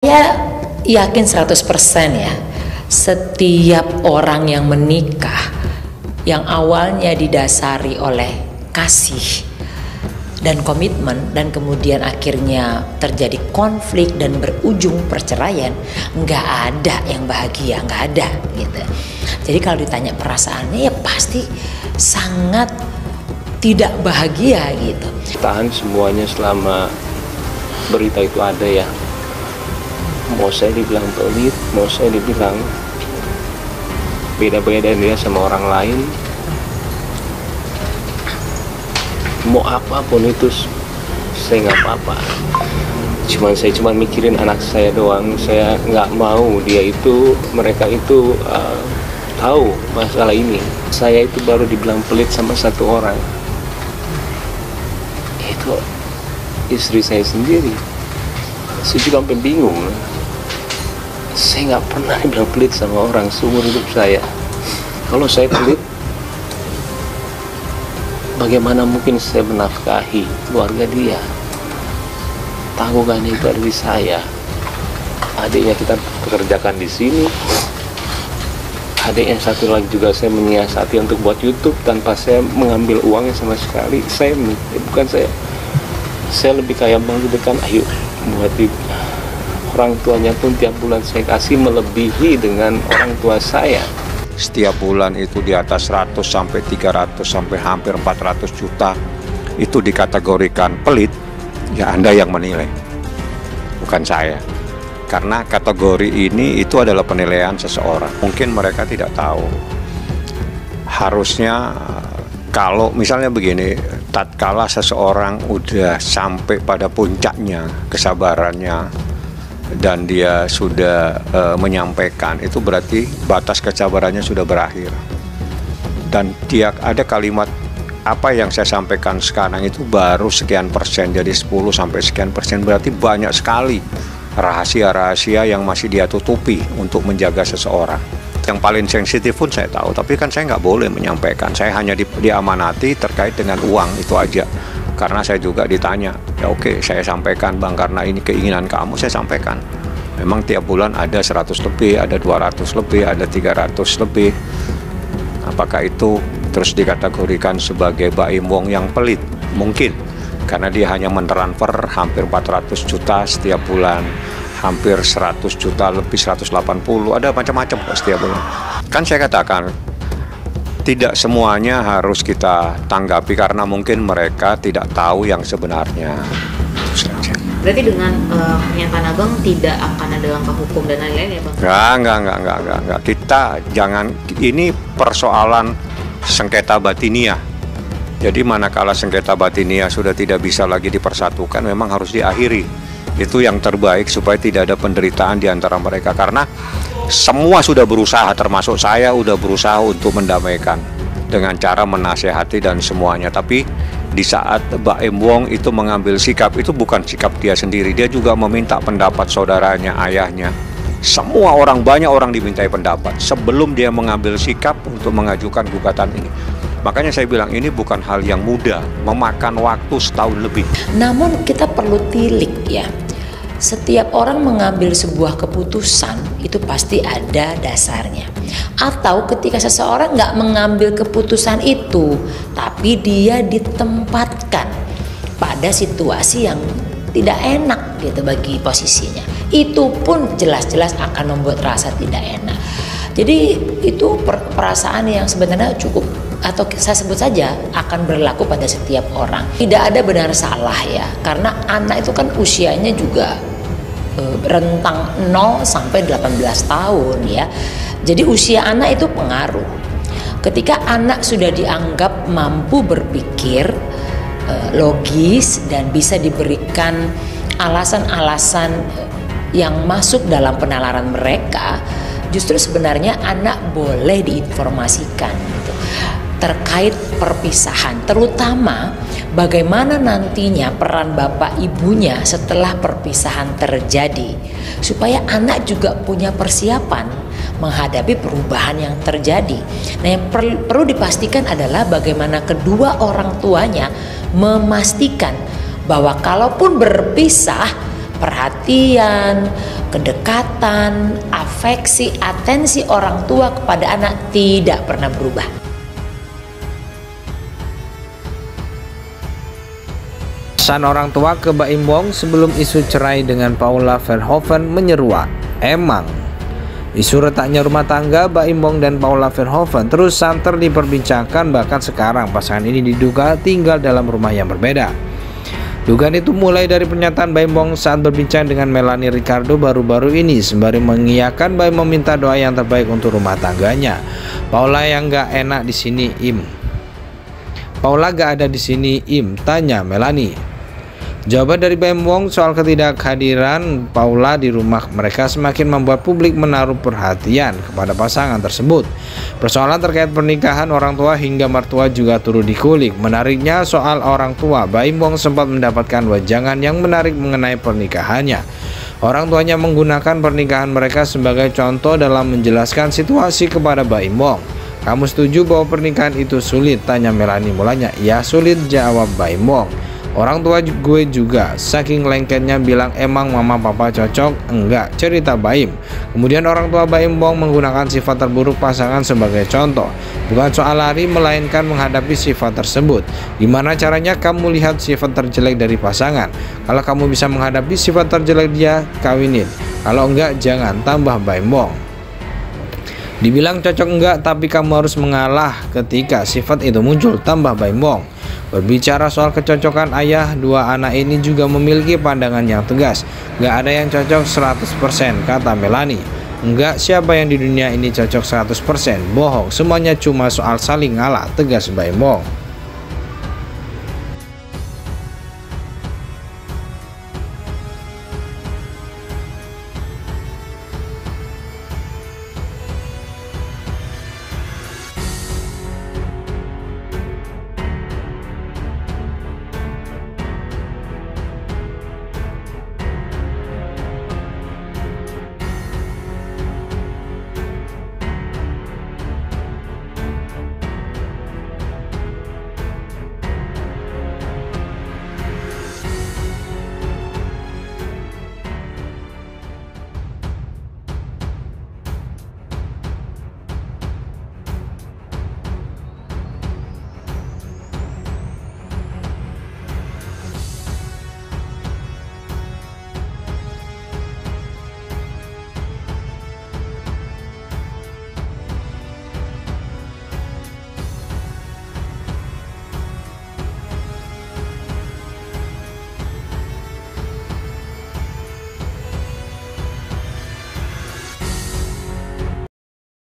Saya yakin 100% ya, setiap orang yang menikah yang awalnya didasari oleh kasih dan komitmen dan kemudian akhirnya terjadi konflik dan berujung perceraian, nggak ada yang bahagia, nggak ada gitu. Jadi kalau ditanya perasaannya ya pasti sangat tidak bahagia gitu. Tahan semuanya selama berita itu ada ya. Mau saya dibilang pelit, mau saya dibilang beda-beda dia sama orang lain, mau apapun itu saya nggak apa-apa. Saya cuma mikirin anak saya doang. Saya nggak mau mereka itu tahu masalah ini. Saya itu baru dibilang pelit sama satu orang, itu istri saya sendiri. Saya juga sampai bingung. Saya nggak pernah dibilang pelit sama orang seumur hidup saya. Kalau saya pelit, bagaimana mungkin saya menafkahi keluarga dia? Tanggungan itu ada di saya. Adiknya kita pekerjakan di sini. Adik yang satu lagi juga saya menyiasati untuk buat YouTube tanpa saya mengambil uangnya sama sekali. Saya lebih kayak mengumpulkan, ayo buat orang tuanya pun tiap bulan saya kasih melebihi dengan orang tua saya. Setiap bulan itu di atas 100 sampai 300 sampai hampir 400 juta itu dikategorikan pelit, ya Anda yang menilai, bukan saya. Karena kategori ini itu adalah penilaian seseorang. Mungkin mereka tidak tahu. Harusnya kalau misalnya begini, tatkala seseorang udah sampai pada puncaknya kesabarannya dan dia sudah menyampaikan, itu berarti batas kesabarannya sudah berakhir. Dan dia ada kalimat, apa yang saya sampaikan sekarang itu baru sekian persen, jadi 10 sampai sekian persen, berarti banyak sekali rahasia-rahasia yang masih dia tutupi untuk menjaga seseorang. Yang paling sensitif pun saya tahu, tapi kan saya nggak boleh menyampaikan. Saya hanya diamanati terkait dengan uang itu aja. Karena saya juga ditanya, ya oke, saya sampaikan Bang, karena ini keinginan kamu, saya sampaikan. Memang tiap bulan ada 100 lebih, ada 200 lebih, ada 300 lebih. Apakah itu terus dikategorikan sebagai Baim Wong yang pelit? Mungkin, karena dia hanya mentransfer hampir 400 juta setiap bulan, hampir 100 juta lebih, 180, ada macam-macam kok setiap bulan. Kan saya katakan, tidak semuanya harus kita tanggapi karena mungkin mereka tidak tahu yang sebenarnya. Berarti dengan pernyataan Abang tidak akan ada langkah hukum dan lain-lain ya Bang? Enggak. Kita jangan, ini persoalan sengketa batiniah. Jadi manakala sengketa batiniah sudah tidak bisa lagi dipersatukan, memang harus diakhiri. Itu yang terbaik supaya tidak ada penderitaan di antara mereka. Karena semua sudah berusaha, termasuk saya udah berusaha untuk mendamaikan dengan cara menasehati dan semuanya. Tapi di saat Baim Wong itu mengambil sikap, itu bukan sikap dia sendiri. Dia juga meminta pendapat saudaranya, ayahnya. Semua orang, banyak orang dimintai pendapat sebelum dia mengambil sikap untuk mengajukan gugatan ini. Makanya saya bilang ini bukan hal yang mudah, memakan waktu setahun lebih. Namun kita perlu tilik ya. Setiap orang mengambil sebuah keputusan itu pasti ada dasarnya. Atau ketika seseorang nggak mengambil keputusan itu, tapi dia ditempatkan pada situasi yang tidak enak gitu bagi posisinya, itu pun jelas-jelas akan membuat rasa tidak enak. Jadi itu perasaan yang sebenarnya cukup, atau saya sebut saja akan berlaku pada setiap orang. Tidak ada benar salah ya, karena anak itu kan usianya juga rentang 0 sampai 18 tahun ya. Jadi usia anak itu pengaruh. Ketika anak sudah dianggap mampu berpikir logis dan bisa diberikan alasan-alasan yang masuk dalam penalaran mereka, justru sebenarnya anak boleh diinformasikan gitu, terkait perpisahan, terutama bagaimana nantinya peran bapak ibunya setelah perpisahan terjadi, supaya anak juga punya persiapan menghadapi perubahan yang terjadi. Nah, yang perlu dipastikan adalah bagaimana kedua orang tuanya memastikan bahwa kalaupun berpisah, Perhatian, kedekatan, afeksi, atensi orang tua kepada anak tidak pernah berubah. Pesan orang tua ke Baim Wong sebelum isu cerai dengan Paula Verhoeven menyeruak, emang. Isu retaknya rumah tangga Baim Wong dan Paula Verhoeven terus santer diperbincangkan, bahkan sekarang pasangan ini diduga tinggal dalam rumah yang berbeda. Dugaan itu mulai dari pernyataan Baim Wong saat berbincang dengan Melanie Ricardo baru-baru ini, sembari mengiyakan Baim meminta doa yang terbaik untuk rumah tangganya. Paula yang gak enak di sini, Im. Paula gak ada di sini, Im, tanya Melanie. Jawaban dari Baim Wong soal ketidakhadiran Paula di rumah mereka semakin membuat publik menaruh perhatian kepada pasangan tersebut. Persoalan terkait pernikahan orang tua hingga mertua juga turut dikulik. Menariknya soal orang tua, Baim Wong sempat mendapatkan wejangan yang menarik mengenai pernikahannya. Orang tuanya menggunakan pernikahan mereka sebagai contoh dalam menjelaskan situasi kepada Baim Wong. Kamu setuju bahwa pernikahan itu sulit? Tanya Melanie mulanya. Ya sulit, jawab Baim Wong. Orang tua gue juga, saking lengketnya bilang emang mama papa cocok? Enggak, cerita Baim. Kemudian orang tua Baim Wong menggunakan sifat terburuk pasangan sebagai contoh. Bukan soal lari, melainkan menghadapi sifat tersebut. Gimana caranya kamu lihat sifat terjelek dari pasangan? Kalau kamu bisa menghadapi sifat terjelek dia, kawinin. Kalau enggak, jangan, tambah Baim Wong. Dibilang cocok enggak, tapi kamu harus mengalah ketika sifat itu muncul, tambah Baim Wong. Berbicara soal kecocokan ayah, dua anak ini juga memiliki pandangan yang tegas. Gak ada yang cocok 100%, kata Melanie. Enggak, siapa yang di dunia ini cocok 100%? Bohong, semuanya cuma soal saling ngalah, tegas Baim Wong.